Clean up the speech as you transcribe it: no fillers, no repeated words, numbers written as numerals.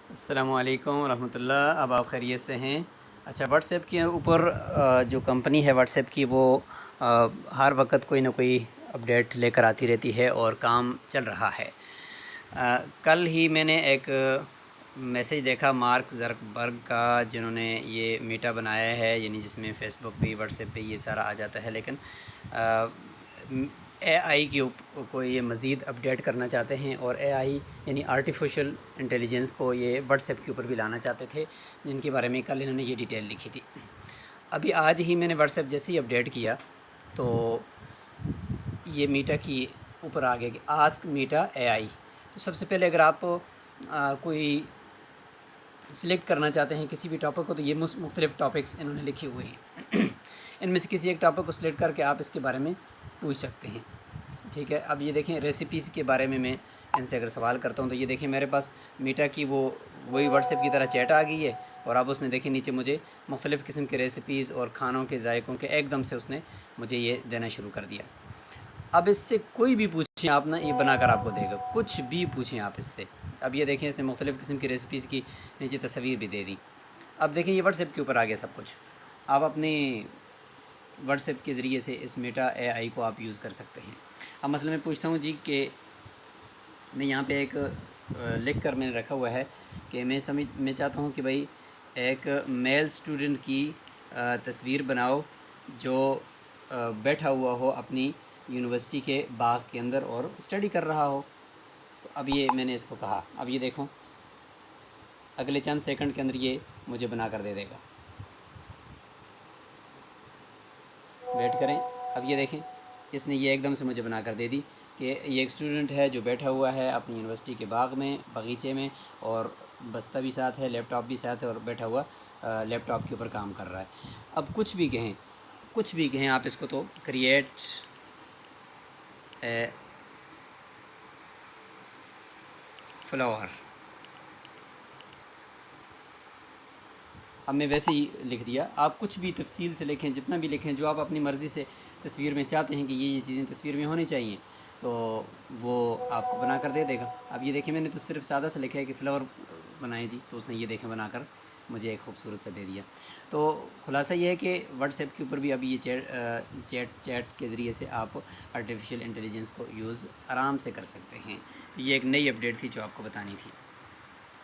السلام علیکم ورحمۃ اللہ۔ اب آپ خیریت سے ہیں؟ اچھا، واٹس ایپ کے اوپر جو کمپنی ہے واٹس ایپ کی، وہ ہر وقت کوئی نہ کوئی اپڈیٹ لے کر آتی رہتی ہے اور کام چل رہا ہے۔ کل ہی میں نے ایک میسیج دیکھا مارک زکربرگ کا، جنہوں نے یہ میٹا بنایا ہے، یعنی جس میں فیس بک بھی، واٹس ایپ پہ یہ سارا آ جاتا ہے، لیکن اے آئی کو یہ مزید اپڈیٹ کرنا چاہتے ہیں، اور اے آئی یعنی آرٹیفیشل انٹیلیجنس کو یہ واٹس ایپ کے اوپر بھی لانا چاہتے تھے، جن کے بارے میں کل انہوں نے یہ ڈیٹیل لکھی تھی۔ ابھی آج ہی میں نے واٹس ایپ جیسے ہی اپڈیٹ کیا تو یہ میٹا کی اوپر آ گیا کہ آسک میٹا اے آئی۔ تو سب سے پہلے اگر آپ کوئی سلیکٹ کرنا چاہتے ہیں کسی بھی ٹاپک کو، تو یہ مختلف ٹاپکس انہوں نے لکھے ہوئے ہیں۔ ان میں سے کسی ایک ٹاپک کو سلیکٹ کر کے آپ اس کے بارے میں پوچھ سکتے ہیں، ٹھیک ہے۔ اب یہ دیکھیں، ریسیپیز کے بارے میں ان سے اگر سوال کرتا ہوں تو یہ دیکھیں میرے پاس میٹا کی وہی واٹس ایپ کی طرح چیٹ آ گئی ہے، اور اب اس نے دیکھیں نیچے مجھے مختلف قسم کے ریسیپیز اور کھانوں کے ذائقوں کے ایک دم سے اس نے مجھے یہ دینا شروع کر دیا۔ اب اس سے کوئی بھی پوچھیں آپ نا، یہ بنا کر آپ کو دے گا، کچھ بھی پوچھیں آپ اس سے۔ اب یہ دیکھیں اس نے مختلف قسم کی ریسیپیز کی نیچے تصویر بھی دے دی۔ اب دیکھیں یہ واٹس ایپ کے اوپر آ گیا سب کچھ۔ آپ اپنے واٹس ایپ کے ذریعے سے اس میٹا اے آئی کو آپ یوز کر سکتے ہیں۔ اب مثلا میں پوچھتا ہوں جی کہ میں یہاں پہ ایک لکھ کر میں نے رکھا ہوا ہے کہ میں چاہتا ہوں کہ بھائی ایک میل اسٹوڈنٹ کی تصویر بناؤ جو بیٹھا ہوا ہو اپنی یونیورسٹی کے باغ کے اندر اور اسٹڈی کر رہا ہو۔ تو اب یہ میں نے اس کو کہا، اب یہ دیکھو اگلے چند سیکنڈ کے اندر یہ مجھے بنا کر دے دے گا۔ ویٹ کریں، اب یہ دیکھیں اس نے یہ ایک دم سے مجھے بنا کر دے دی کہ یہ ایک اسٹوڈنٹ ہے جو بیٹھا ہوا ہے اپنی یونیورسٹی کے باغیچے میں، اور بستہ بھی ساتھ ہے، لیپ ٹاپ بھی ساتھ ہے، اور بیٹھا ہوا لیپ ٹاپ کے اوپر کام کر رہا ہے۔ اب کچھ بھی کہیں آپ اس کو، تو کریٹ اے فلاور، اب میں ویسے ہی لکھ دیا۔ آپ کچھ بھی تفصیل سے لکھیں، جتنا بھی لکھیں جو آپ اپنی مرضی سے تصویر میں چاہتے ہیں کہ یہ چیزیں تصویر میں ہونی چاہیے، تو وہ آپ کو بنا کر دے دے گا۔ اب یہ دیکھیں میں نے تو صرف سادہ سے لکھا ہے کہ فلاور بنائیں جی، تو اس نے یہ دیکھیں بنا کر مجھے ایک خوبصورت سا دے دیا۔ تو خلاصہ یہ ہے کہ واٹس ایپ کے اوپر بھی ابھی یہ چیٹ کے ذریعے سے آپ آرٹیفیشل انٹیلیجنس کو یوز آرام سے کر سکتے ہیں۔ یہ ایک نئی اپڈیٹ تھی جو آپ کو بتانی تھی۔